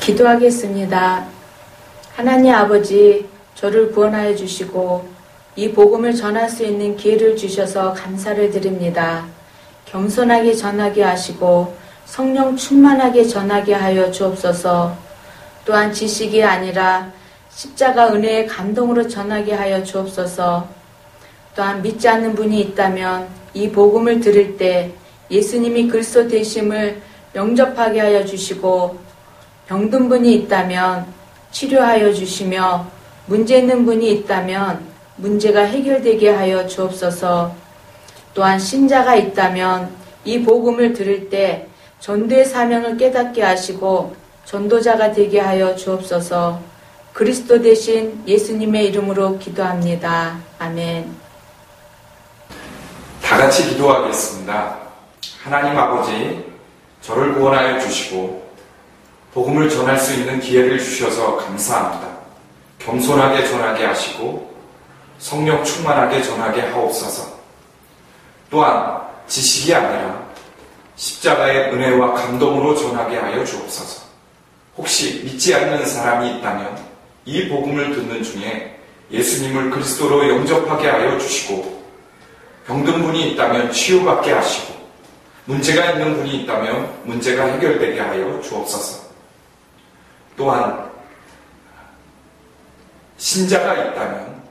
기도하겠습니다. 하나님 아버지, 저를 구원하여 주시고 이 복음을 전할 수 있는 기회를 주셔서 감사를 드립니다. 겸손하게 전하게 하시고 성령 충만하게 전하게 하여 주옵소서. 또한 지식이 아니라 십자가 은혜의 감동으로 전하게 하여 주옵소서. 또한 믿지 않는 분이 있다면 이 복음을 들을 때 예수님이 그리스도 되심을 영접하게 하여 주시고, 병든 분이 있다면 치료하여 주시며, 문제 있는 분이 있다면 문제가 해결되게 하여 주옵소서. 또한 신자가 있다면 이 복음을 들을 때 전도의 사명을 깨닫게 하시고 전도자가 되게 하여 주옵소서. 그리스도 되신 예수님의 이름으로 기도합니다. 아멘. 다 같이 기도하겠습니다. 하나님 아버지, 저를 구원하여 주시고 복음을 전할 수 있는 기회를 주셔서 감사합니다. 겸손하게 전하게 하시고 성령 충만하게 전하게 하옵소서. 또한 지식이 아니라 십자가의 은혜와 감동으로 전하게 하여 주옵소서. 혹시 믿지 않는 사람이 있다면 이 복음을 듣는 중에 예수님을 그리스도로 영접하게 하여 주시고, 병든 분이 있다면 치유받게 하시고, 문제가 있는 분이 있다면 문제가 해결되게 하여 주옵소서. 또한 신자가 있다면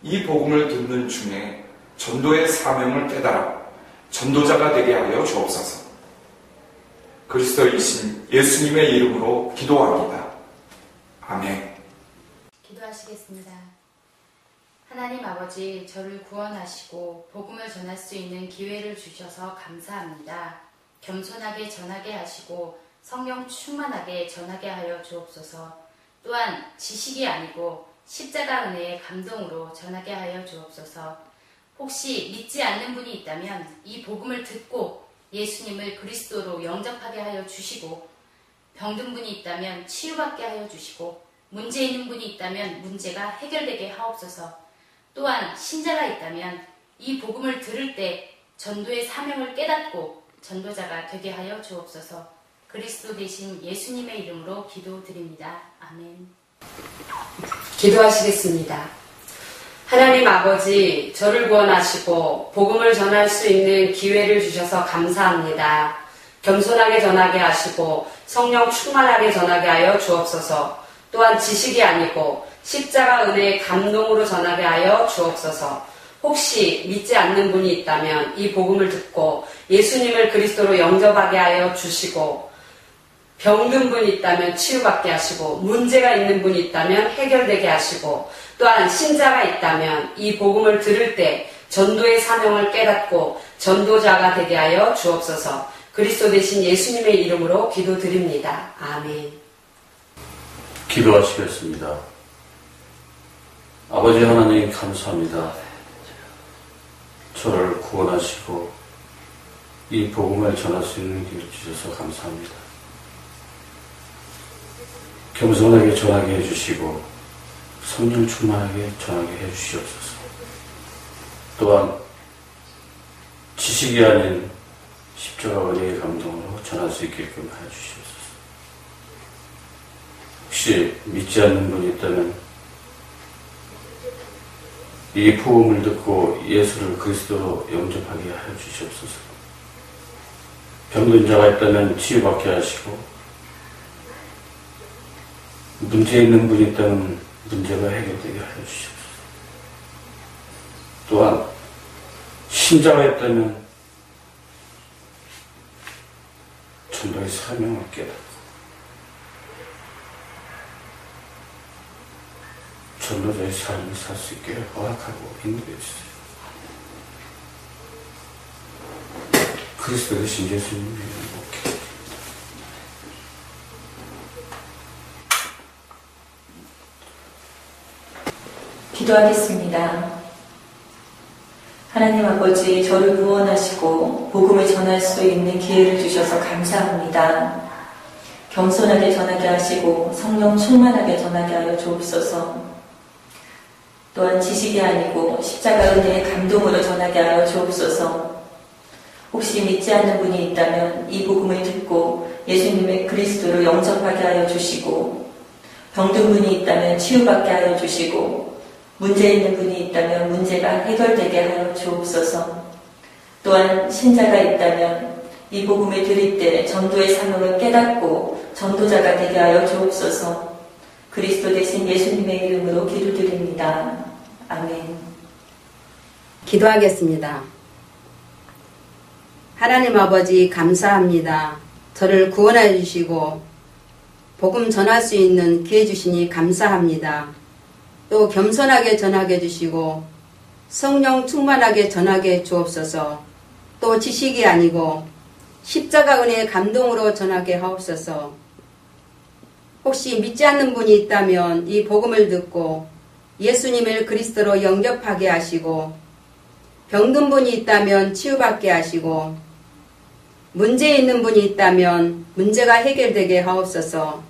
이 복음을 듣는 중에 전도의 사명을 깨달아 전도자가 되게 하여 주옵소서. 그리스도이신 예수님의 이름으로 기도합니다. 아멘. 기도하시겠습니다. 하나님 아버지, 저를 구원하시고 복음을 전할 수 있는 기회를 주셔서 감사합니다. 겸손하게 전하게 하시고 성령 충만하게 전하게 하여 주옵소서. 또한 지식이 아니고 십자가 은혜의 감동으로 전하게 하여 주옵소서. 혹시 믿지 않는 분이 있다면 이 복음을 듣고 예수님을 그리스도로 영접하게 하여 주시고, 병든 분이 있다면 치유받게 하여 주시고, 문제 있는 분이 있다면 문제가 해결되게 하옵소서. 또한 신자가 있다면 이 복음을 들을 때 전도의 사명을 깨닫고 전도자가 되게 하여 주옵소서. 그리스도 되신 예수님의 이름으로 기도드립니다. 아멘. 기도하시겠습니다. 하나님 아버지, 저를 구원하시고 복음을 전할 수 있는 기회를 주셔서 감사합니다. 겸손하게 전하게 하시고 성령 충만하게 전하게 하여 주옵소서. 또한 지식이 아니고 십자가 은혜의 감동으로 전하게 하여 주옵소서. 혹시 믿지 않는 분이 있다면 이 복음을 듣고 예수님을 그리스도로 영접하게 하여 주시고, 병든 분이 있다면 치유받게 하시고, 문제가 있는 분이 있다면 해결되게 하시고, 또한 신자가 있다면 이 복음을 들을 때 전도의 사명을 깨닫고 전도자가 되게 하여 주옵소서. 그리스도 되신 예수님의 이름으로 기도드립니다. 아멘. 기도하시겠습니다. 아버지 하나님 감사합니다. 저를 구원하시고 이 복음을 전할 수 있는 길을 주셔서 감사합니다. 겸손하게 전하게 해주시고 성령 충만하게 전하게 해주시옵소서. 또한 지식이 아닌 십자가 은혜의 감동으로 전할 수 있게끔 하여 주시옵소서. 혹시 믿지 않는 분이 있다면 이 복음을 듣고 예수를 그리스도로 영접하게 하여 주시옵소서. 병든 자가 있다면 치유받게 하시고, 문제 있는 분이 있다면 문제가 해결되게 하여 주시옵소서. 또한 신자가 있다면 전도의 사명을 깨닫고 전도자의 삶을 살 수 있게 허락하고 인도해 주세요. 그리스도 되신 예수님의 이름으로 기도하겠습니다. 하나님 아버지, 저를 구원하시고 복음을 전할 수 있는 기회를 주셔서 감사합니다. 겸손하게 전하게 하시고 성령 충만하게 전하게 하여 주옵소서. 또한 지식이 아니고 십자가 은혜의 감동으로 전하게 하여 주옵소서. 혹시 믿지 않는 분이 있다면 이 복음을 듣고 예수님의 그리스도로 영접하게 하여 주시고, 병든 분이 있다면 치유받게 하여 주시고, 문제 있는 분이 있다면 문제가 해결되게 하여 주옵소서. 또한 신자가 있다면 이 복음을 드릴 때 전도의 사명을 깨닫고 전도자가 되게 하여 주옵소서. 그리스도 대신 예수님의 이름으로 기도드립니다. 아멘. 기도하겠습니다. 하나님 아버지 감사합니다. 저를 구원해 주시고 복음 전할 수 있는 기회 주시니 감사합니다. 또 겸손하게 전하게 해주시고 성령 충만하게 전하게 주옵소서. 또 지식이 아니고 십자가 은혜의 감동으로 전하게 하옵소서. 혹시 믿지 않는 분이 있다면 이 복음을 듣고 예수님을 그리스도로 영접하게 하시고, 병든 분이 있다면 치유받게 하시고, 문제 있는 분이 있다면 문제가 해결되게 하옵소서.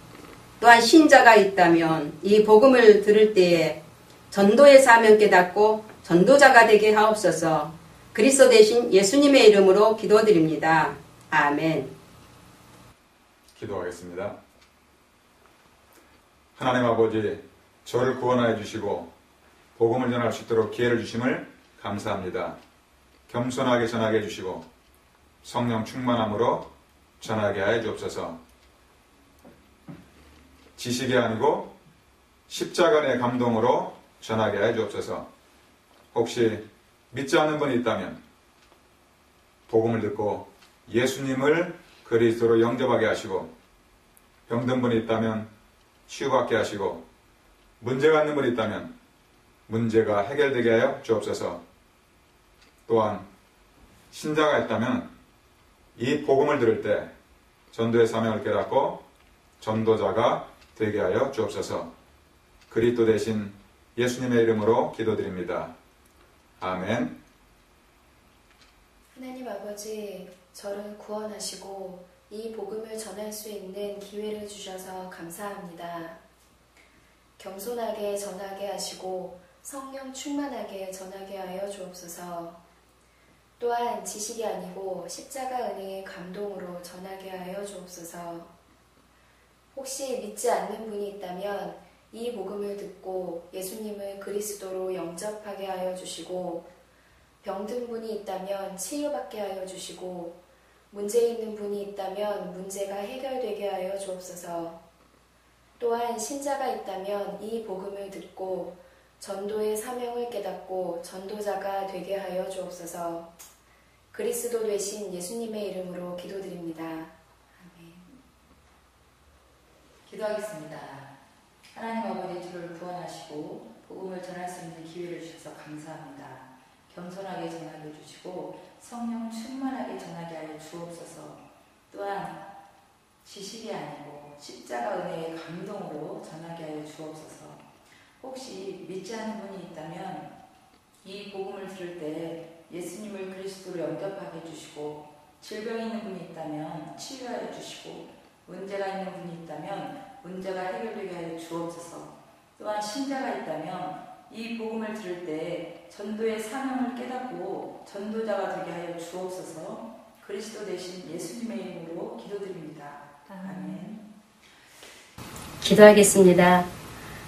또한 신자가 있다면 이 복음을 들을 때에 전도의 사명 깨닫고 전도자가 되게 하옵소서. 그리스도 대신 예수님의 이름으로 기도드립니다. 아멘. 기도하겠습니다. 하나님 아버지, 저를 구원하여 주시고 복음을 전할 수 있도록 기회를 주심을 감사합니다. 겸손하게 전하게 해주시고 성령 충만함으로 전하게 하여 주옵소서. 지식이 아니고 십자가의 감동으로 전하게 하여 주옵소서. 혹시 믿지 않는 분이 있다면 복음을 듣고 예수님을 그리스도로 영접하게 하시고, 병든 분이 있다면 치유받게 하시고, 문제가 있는 분이 있다면 문제가 해결되게 하여 주옵소서. 또한 신자가 있다면 이 복음을 들을 때 전도의 사명을 깨닫고 전도자가 되게 하여 주옵소서. 그리스도 대신 예수님의 이름으로 기도드립니다. 아멘. 하나님 아버지, 저를 구원하시고 이 복음을 전할 수 있는 기회를 주셔서 감사합니다. 겸손하게 전하게 하시고 성령 충만하게 전하게 하여 주옵소서. 또한 지식이 아니고 십자가 은혜의 감동으로 전하게 하여 주옵소서. 혹시 믿지 않는 분이 있다면 이 복음을 듣고 예수님을 그리스도로 영접하게 하여 주시고, 병든 분이 있다면 치유받게 하여 주시고, 문제 있는 분이 있다면 문제가 해결되게 하여 주옵소서. 또한 신자가 있다면 이 복음을 듣고 전도의 사명을 깨닫고 전도자가 되게 하여 주옵소서. 그리스도 되신 예수님의 이름으로 기도드립니다. 아멘. 기도하겠습니다. 하나님 아버지, 저를 구원하시고 복음을 전할 수 있는 기회를 주셔서 감사합니다. 겸손하게 전하게 해주시고 성령 충만하게 전하게 하여 주옵소서. 또한 지식이 아니고 십자가 은혜의 감동으로 전하게 하여 주옵소서. 혹시 믿지 않는 분이 있다면 이 복음을 들을 때 예수님을 그리스도로 영접하게 해주시고, 질병이 있는 분이 있다면 치유하여 주시고, 문제가 있는 분이 있다면 문제가 해결되게 하여 주옵소서. 또한 신자가 있다면 이 복음을 들을 때 전도의 사명을 깨닫고 전도자가 되게 하여 주옵소서. 그리스도 대신 예수님의 이름으로 기도드립니다. 아멘. 기도하겠습니다.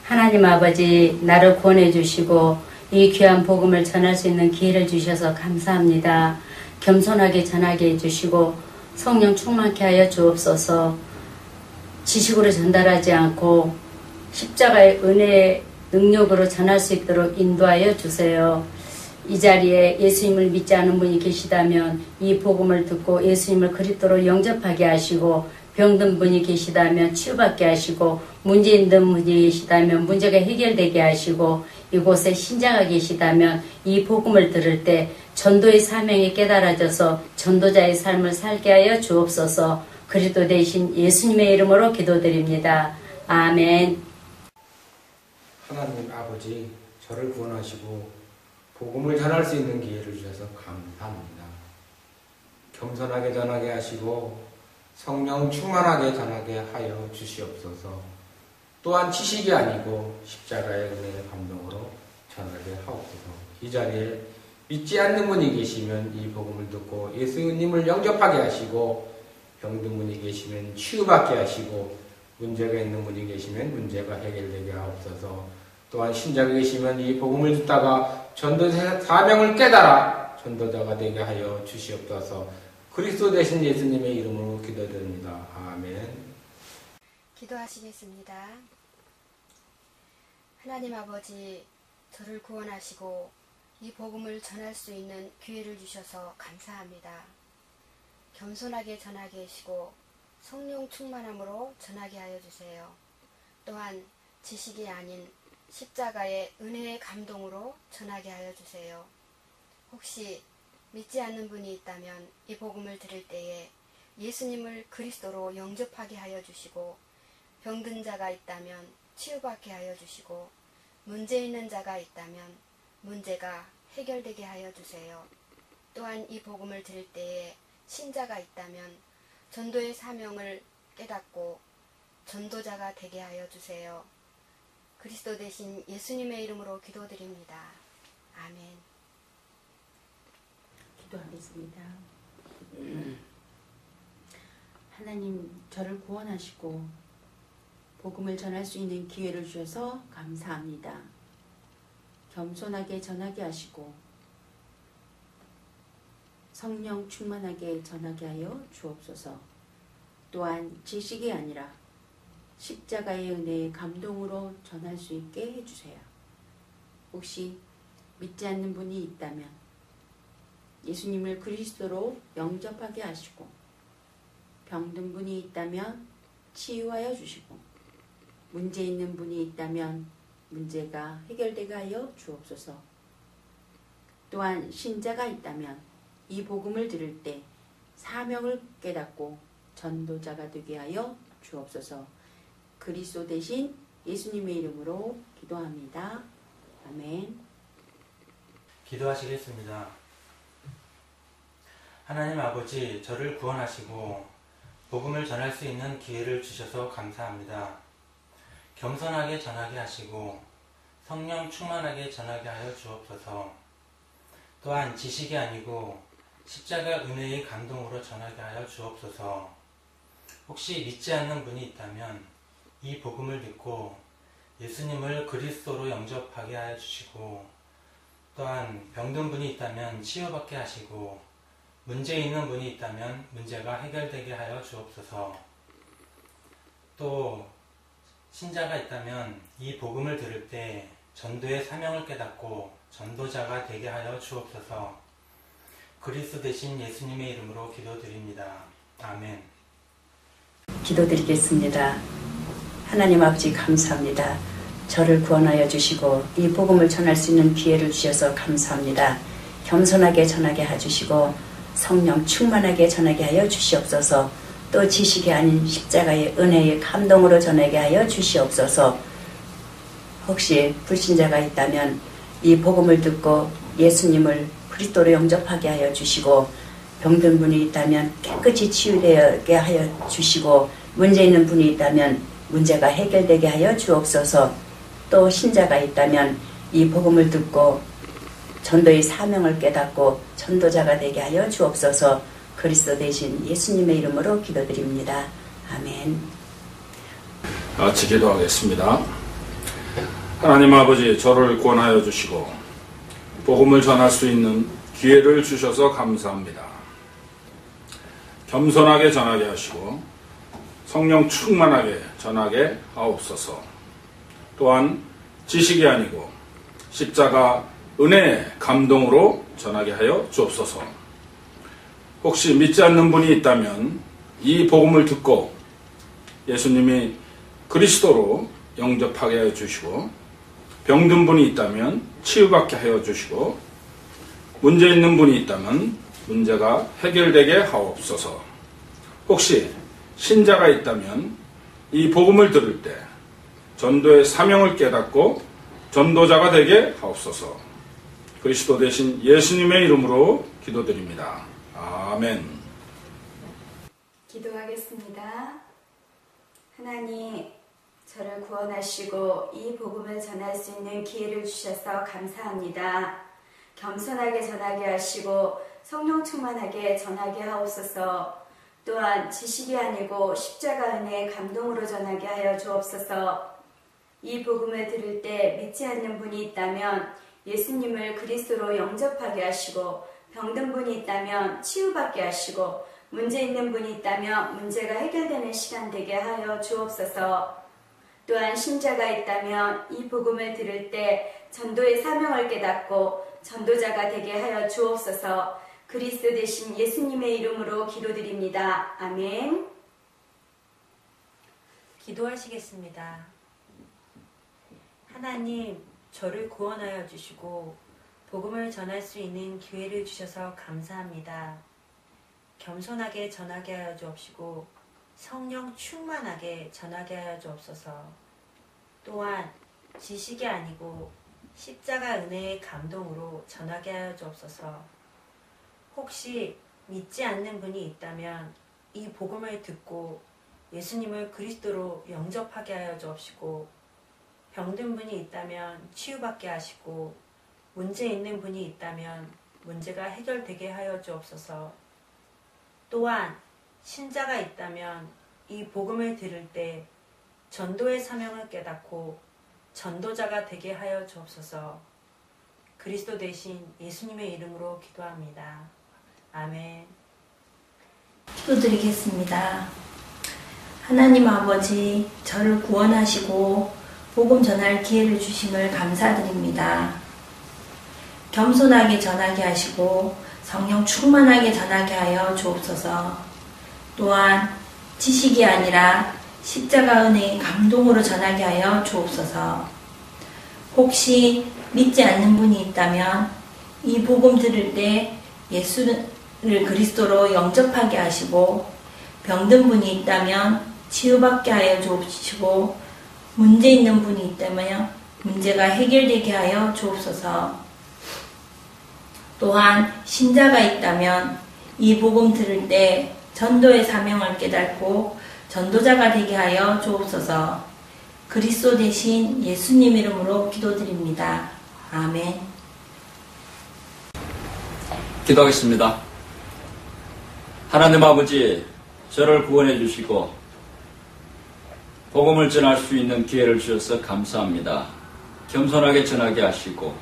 하나님 아버지, 나를 구원해 주시고 이 귀한 복음을 전할 수 있는 기회를 주셔서 감사합니다. 겸손하게 전하게 해주시고 성령 충만케 하여 주옵소서. 지식으로 전달하지 않고 십자가의 은혜의 능력으로 전할 수 있도록 인도하여 주세요. 이 자리에 예수님을 믿지 않은 분이 계시다면 이 복음을 듣고 예수님을 그리스도로 영접하게 하시고, 병든 분이 계시다면 치유받게 하시고, 문제 있는 분이 계시다면 문제가 해결되게 하시고, 이곳에 신자가 계시다면 이 복음을 들을 때 전도의 사명이 깨달아져서 전도자의 삶을 살게 하여 주옵소서. 그리스도 대신 예수님의 이름으로 기도드립니다. 아멘. 하나님 아버지, 저를 구원하시고 복음을 전할 수 있는 기회를 주셔서 감사합니다. 겸손하게 전하게 하시고 성령 충만하게 전하게 하여 주시옵소서. 또한 지식이 아니고 십자가의 은혜의 감동으로 전하게 하옵소서. 이 자리에 믿지 않는 분이 계시면 이 복음을 듣고 예수님을 영접하게 하시고, 병든 분이 계시면 치유받게 하시고 문제가 있는 분이 계시면 문제가 해결되게 하옵소서. 또한 신자가 계시면 이 복음을 듣다가 전도 사명을 깨달아 전도자가 되게 하여 주시옵소서. 그리스도 되신 예수님의 이름으로 기도드립니다. 아멘. 기도하시겠습니다. 하나님 아버지, 저를 구원하시고 이 복음을 전할 수 있는 기회를 주셔서 감사합니다. 겸손하게 전하게 하시고 성령 충만함으로 전하게 하여 주세요. 또한 지식이 아닌 십자가의 은혜의 감동으로 전하게 하여 주세요. 혹시 믿지 않는 분이 있다면 이 복음을 들을 때에 예수님을 그리스도로 영접하게 하여 주시고, 병든 자가 있다면 치유받게 하여 주시고, 문제 있는 자가 있다면 문제가 해결되게 하여 주세요. 또한 이 복음을 들을 때에 신자가 있다면 전도의 사명을 깨닫고 전도자가 되게 하여 주세요. 그리스도 되신 예수님의 이름으로 기도드립니다. 아멘. 기도하겠습니다. 하나님, 저를 구원하시고 복음을 전할 수 있는 기회를 주셔서 감사합니다. 겸손하게 전하게 하시고 성령 충만하게 전하게 하여 주옵소서. 또한 지식이 아니라 십자가의 은혜의 감동으로 전할 수 있게 해주세요. 혹시 믿지 않는 분이 있다면 예수님을 그리스도로 영접하게 하시고, 병든 분이 있다면 치유하여 주시고, 문제 있는 분이 있다면 문제가 해결되게 하여 주옵소서. 또한 신자가 있다면 이 복음을 들을 때 사명을 깨닫고 전도자가 되게 하여 주옵소서. 그리스도 대신 예수님의 이름으로 기도합니다. 아멘. 기도하시겠습니다. 하나님 아버지, 저를 구원하시고 복음을 전할 수 있는 기회를 주셔서 감사합니다. 겸손하게 전하게 하시고 성령 충만하게 전하게 하여 주옵소서. 또한 지식이 아니고 십자가 은혜의 감동으로 전하게 하여 주옵소서. 혹시 믿지 않는 분이 있다면 이 복음을 듣고 예수님을 그리스도로 영접하게 하여 주시고, 또한 병든 분이 있다면 치유받게 하시고, 문제 있는 분이 있다면 문제가 해결되게 하여 주옵소서. 또 신자가 있다면 이 복음을 들을 때 전도의 사명을 깨닫고 전도자가 되게 하여 주옵소서. 그리스도 되신 예수님의 이름으로 기도드립니다. 아멘. 기도드리겠습니다. 하나님 아버지, 감사합니다. 저를 구원하여 주시고 이 복음을 전할 수 있는 기회를 주셔서 감사합니다. 겸손하게 전하게 해주시고 성령 충만하게 전하게 하여 주시옵소서. 또 지식이 아닌 십자가의 은혜의 감동으로 전하게 하여 주시옵소서. 혹시 불신자가 있다면 이 복음을 듣고 예수님을 그리스도로 영접하게 하여 주시고, 병든 분이 있다면 깨끗이 치유되게 하여 주시고, 문제 있는 분이 있다면 문제가 해결되게 하여 주옵소서. 또 신자가 있다면 이 복음을 듣고 전도의 사명을 깨닫고 전도자가 되게 하여 주옵소서. 그리스도 대신 예수님의 이름으로 기도드립니다. 아멘. 같이 기도하겠습니다. 하나님 아버지, 저를 구원하여 주시고 복음을 전할 수 있는 기회를 주셔서 감사합니다. 겸손하게 전하게 하시고 성령 충만하게 전하게 하옵소서. 또한 지식이 아니고 십자가 은혜의 감동으로 전하게 하여 주옵소서. 혹시 믿지 않는 분이 있다면 이 복음을 듣고 예수님이 그리스도로 영접하게 하여 주시고, 병든 분이 있다면 치유받게 하여 주시고, 문제 있는 분이 있다면 문제가 해결되게 하옵소서. 혹시 신자가 있다면 이 복음을 들을 때 전도의 사명을 깨닫고 전도자가 되게 하옵소서. 그리스도 대신 예수님의 이름으로 기도드립니다. 아멘. 기도하겠습니다. 하나님, 저를 구원하시고 이 복음을 전할 수 있는 기회를 주셔서 감사합니다. 겸손하게 전하게 하시고 성령 충만하게 전하게 하옵소서. 또한 지식이 아니고 십자가 은혜의 감동으로 전하게 하여 주옵소서. 이 복음을 들을 때 믿지 않는 분이 있다면 예수님을 그리스도로 영접하게 하시고, 병든 분이 있다면 치유받게 하시고, 문제 있는 분이 있다면 문제가 해결되는 시간 되게 하여 주옵소서. 또한 신자가 있다면 이 복음을 들을 때 전도의 사명을 깨닫고 전도자가 되게 하여 주옵소서. 그리스도 대신 예수님의 이름으로 기도드립니다. 아멘. 기도하시겠습니다. 하나님, 저를 구원하여 주시고 복음을 전할 수 있는 기회를 주셔서 감사합니다. 겸손하게 전하게 하여 주옵시고 성령 충만하게 전하게 하여 주옵소서. 또한 지식이 아니고 십자가 은혜의 감동으로 전하게 하여 주옵소서. 혹시 믿지 않는 분이 있다면 이 복음을 듣고 예수님을 그리스도로 영접하게 하여 주옵시고, 병든 분이 있다면 치유받게 하시고, 문제 있는 분이 있다면 문제가 해결되게 하여 주옵소서. 또한 신자가 있다면 이 복음을 들을 때 전도의 사명을 깨닫고 전도자가 되게 하여 주옵소서. 그리스도 대신 예수님의 이름으로 기도합니다. 아멘. 기도드리겠습니다. 하나님 아버지, 저를 구원하시고 복음 전할 기회를 주심을 감사드립니다. 겸손하게 전하게 하시고 성령 충만하게 전하게 하여 주옵소서. 또한 지식이 아니라 십자가 은혜의 감동으로 전하게 하여 주옵소서. 혹시 믿지 않는 분이 있다면 이 복음 들을 때 예수를 그리스도로 영접하게 하시고, 병든 분이 있다면 치유받게 하여 주옵시고, 문제 있는 분이 있다면 문제가 해결되게 하여 주옵소서. 또한 신자가 있다면 이 복음 들을 때 전도의 사명을 깨닫고 전도자가 되게 하여 주옵소서. 그리스도 대신 예수님 이름으로 기도드립니다. 아멘. 기도하겠습니다. 하나님 아버지, 저를 구원해 주시고 복음을 전할 수 있는 기회를 주셔서 감사합니다. 겸손하게 전하게 하시고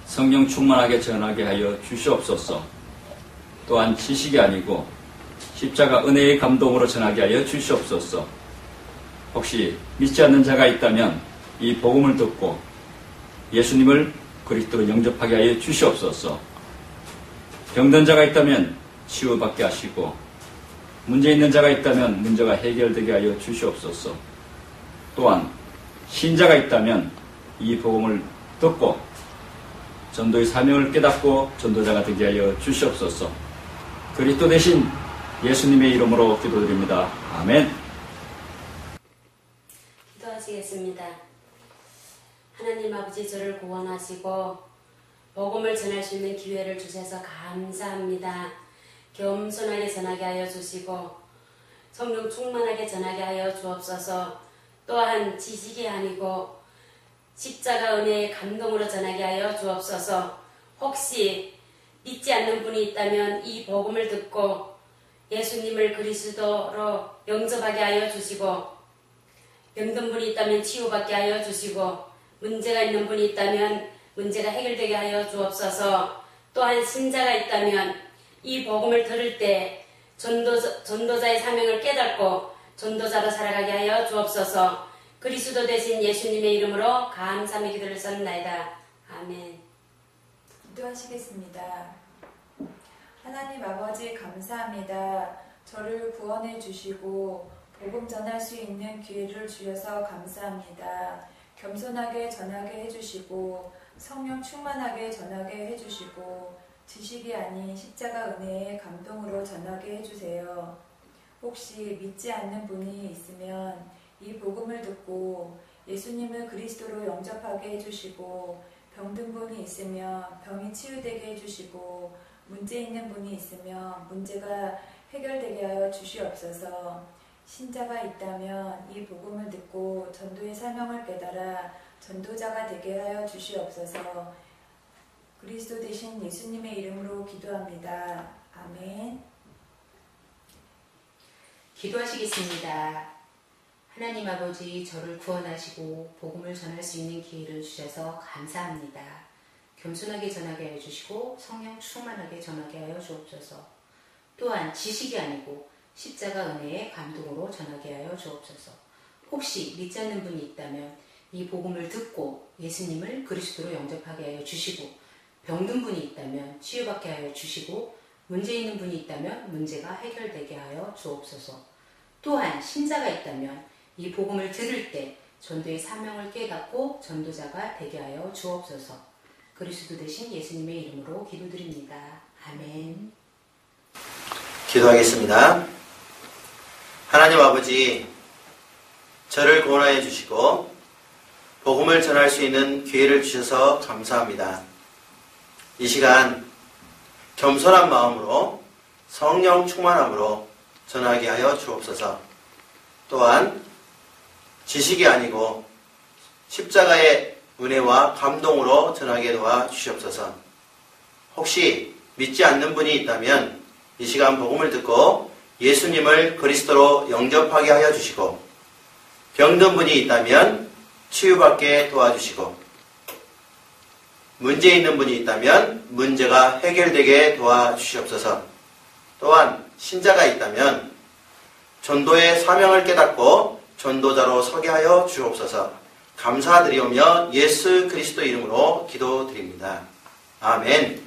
성령 충만하게 전하게 하여 주시옵소서. 또한 지식이 아니고 십자가 은혜의 감동으로 전하게 하여 주시옵소서. 혹시 믿지 않는 자가 있다면 이 복음을 듣고 예수님을 그리스도로 영접하게 하여 주시옵소서. 병든 자가 있다면 치유받게 하시고, 문제 있는 자가 있다면 문제가 해결되게 하여 주시옵소서. 또한 신자가 있다면 이 복음을 듣고 전도의 사명을 깨닫고 전도자가 되게 하여 주시옵소서. 그리스도 대신 예수님의 이름으로 기도드립니다. 아멘. 기도하시겠습니다. 하나님 아버지, 저를 구원하시고 복음을 전할 수 있는 기회를 주셔서 감사합니다. 겸손하게 전하게 하여 주시고 성령 충만하게 전하게 하여 주옵소서. 또한 지식이 아니고 십자가 은혜의 감동으로 전하게 하여 주옵소서. 혹시 믿지 않는 분이 있다면 이 복음을 듣고 예수님을 그리스도로 영접하게 하여 주시고, 병든 분이 있다면 치유받게 하여 주시고, 문제가 있는 분이 있다면 문제가 해결되게 하여 주옵소서. 또한 신자가 있다면 이 복음을 들을 때 전도자의 사명을 깨닫고 전도자로 살아가게 하여 주옵소서. 그리스도 대신 예수님의 이름으로 감사의 기도를 쏟나이다. 아멘. 기도하시겠습니다. 하나님 아버지, 감사합니다. 저를 구원해 주시고 복음 전할 수 있는 기회를 주셔서 감사합니다. 겸손하게 전하게 해주시고 성령 충만하게 전하게 해주시고 지식이 아닌 십자가 은혜의 감동으로 전하게 해주세요. 혹시 믿지 않는 분이 있으면 이 복음을 듣고 예수님을 그리스도로 영접하게 해주시고, 병든 분이 있으면 병이 치유되게 해주시고, 문제 있는 분이 있으면 문제가 해결되게 하여 주시옵소서. 신자가 있다면 이 복음을 듣고 전도의 사명을 깨달아 전도자가 되게 하여 주시옵소서. 그리스도 대신 예수님의 이름으로 기도합니다. 아멘. 기도하시겠습니다. 하나님 아버지, 저를 구원하시고 복음을 전할 수 있는 기회를 주셔서 감사합니다. 겸손하게 전하게 하여 주시고 성령 충만하게 전하게 하여 주옵소서. 또한 지식이 아니고 십자가 은혜의 감동으로 전하게 하여 주옵소서. 혹시 믿지 않는 분이 있다면 이 복음을 듣고 예수님을 그리스도로 영접하게 하여 주시고, 병든 분이 있다면 치유받게 하여 주시고, 문제 있는 분이 있다면 문제가 해결되게 하여 주옵소서. 또한 신자가 있다면 이 복음을 들을 때 전도의 사명을 깨닫고 전도자가 되게 하여 주옵소서. 그리스도 되신 예수님의 이름으로 기도드립니다. 아멘. 기도하겠습니다. 하나님 아버지, 저를 구원하여 주시고 복음을 전할 수 있는 기회를 주셔서 감사합니다. 이 시간 겸손한 마음으로 성령 충만함으로 전하게 하여 주옵소서. 또한 지식이 아니고 십자가의 은혜와 감동으로 전하게 도와 주시옵소서. 혹시 믿지 않는 분이 있다면 이 시간 복음을 듣고 예수님을 그리스도로 영접하게 하여 주시고, 병든 분이 있다면 치유받게 도와주시고, 문제 있는 분이 있다면 문제가 해결되게 도와주시옵소서. 또한 신자가 있다면 전도의 사명을 깨닫고 전도자로 서게 하여 주옵소서. 감사드리오며 예수 그리스도 이름으로 기도드립니다. 아멘.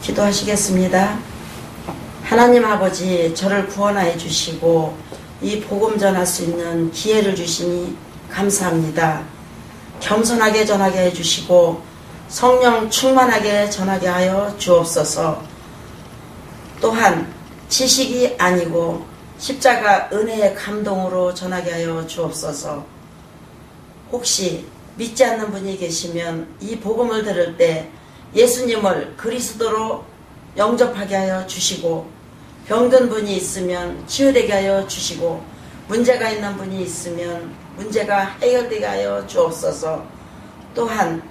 기도하시겠습니다. 하나님 아버지, 저를 구원하여 주시고 이 복음 전할 수 있는 기회를 주시니 감사합니다. 겸손하게 전하게 해주시고 성령 충만하게 전하게 하여 주옵소서. 또한 지식이 아니고 십자가 은혜의 감동으로 전하게 하여 주옵소서. 혹시 믿지 않는 분이 계시면 이 복음을 들을 때 예수님을 그리스도로 영접하게 하여 주시고, 병든 분이 있으면 치유되게 하여 주시고, 문제가 있는 분이 있으면 문제가 해결되게 하여 주옵소서. 또한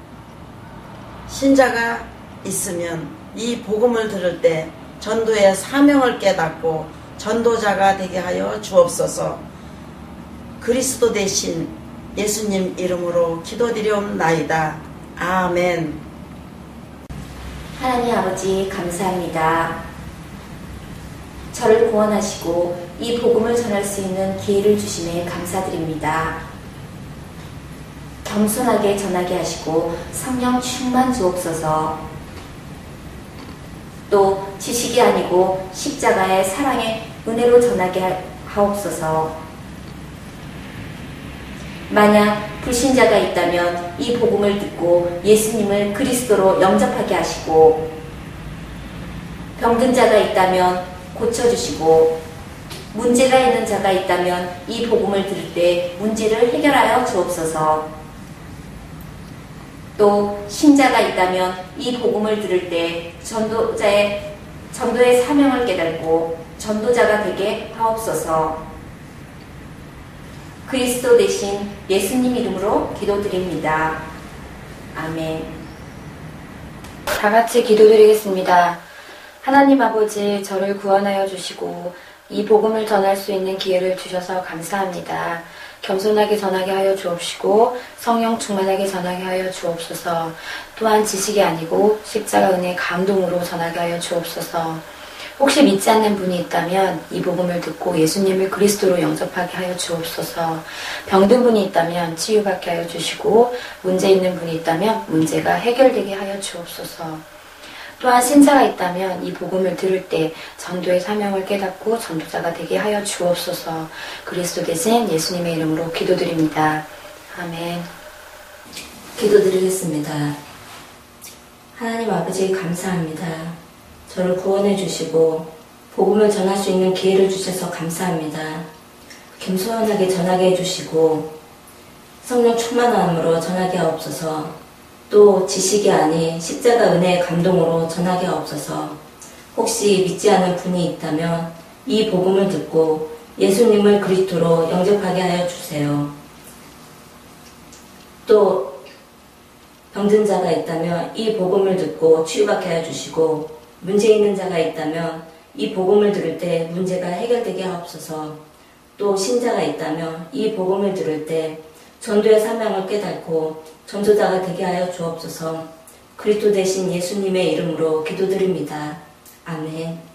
신자가 있으면 이 복음을 들을 때 전도의 사명을 깨닫고 전도자가 되게 하여 주옵소서. 그리스도 대신 예수님 이름으로 기도드리옵나이다. 아멘. 하나님 아버지, 감사합니다. 저를 구원하시고 이 복음을 전할 수 있는 기회를 주심에 감사드립니다. 겸손하게 전하게 하시고 성령 충만 주옵소서. 또 지식이 아니고 십자가의 사랑의 은혜로 전하게 하옵소서. 만약 불신자가 있다면 이 복음을 듣고 예수님을 그리스도로 영접하게 하시고, 병든 자가 있다면 고쳐주시고, 문제가 있는 자가 있다면 이 복음을 들을 때 문제를 해결하여 주옵소서. 또 신자가 있다면 이 복음을 들을 때 전도의 사명을 깨닫고 전도자가 되게 하옵소서. 그리스도 대신 예수님 이름으로 기도드립니다. 아멘. 다 같이 기도드리겠습니다. 하나님 아버지, 저를 구원하여 주시고 이 복음을 전할 수 있는 기회를 주셔서 감사합니다. 겸손하게 전하게 하여 주옵시고 성령 충만하게 전하게 하여 주옵소서. 또한 지식이 아니고 십자가 은혜의 감동으로 전하게 하여 주옵소서. 혹시 믿지 않는 분이 있다면 이 복음을 듣고 예수님을 그리스도로 영접하게 하여 주옵소서. 병든 분이 있다면 치유받게 하여 주시고, 문제 있는 분이 있다면 문제가 해결되게 하여 주옵소서. 또한 신자가 있다면 이 복음을 들을 때 전도의 사명을 깨닫고 전도자가 되게 하여 주옵소서. 그리스도 대신 예수님의 이름으로 기도드립니다. 아멘. 기도드리겠습니다. 하나님 아버지, 감사합니다. 저를 구원해 주시고 복음을 전할 수 있는 기회를 주셔서 감사합니다. 겸손하게 전하게 해주시고 성령 충만함으로 전하게 하옵소서. 또 지식이 아닌 십자가 은혜의 감동으로 전하게 하옵소서. 혹시 믿지 않은 분이 있다면 이 복음을 듣고 예수님을 그리스도로 영접하게 하여 주세요. 또 병든 자가 있다면 이 복음을 듣고 치유받게 하여 주시고, 문제 있는 자가 있다면 이 복음을 들을 때 문제가 해결되게 하옵소서. 또 신자가 있다면 이 복음을 들을 때 전도의 사명을 깨닫고 전도자가 되게 하여 주옵소서. 그리스도 대신 예수님의 이름으로 기도드립니다. 아멘.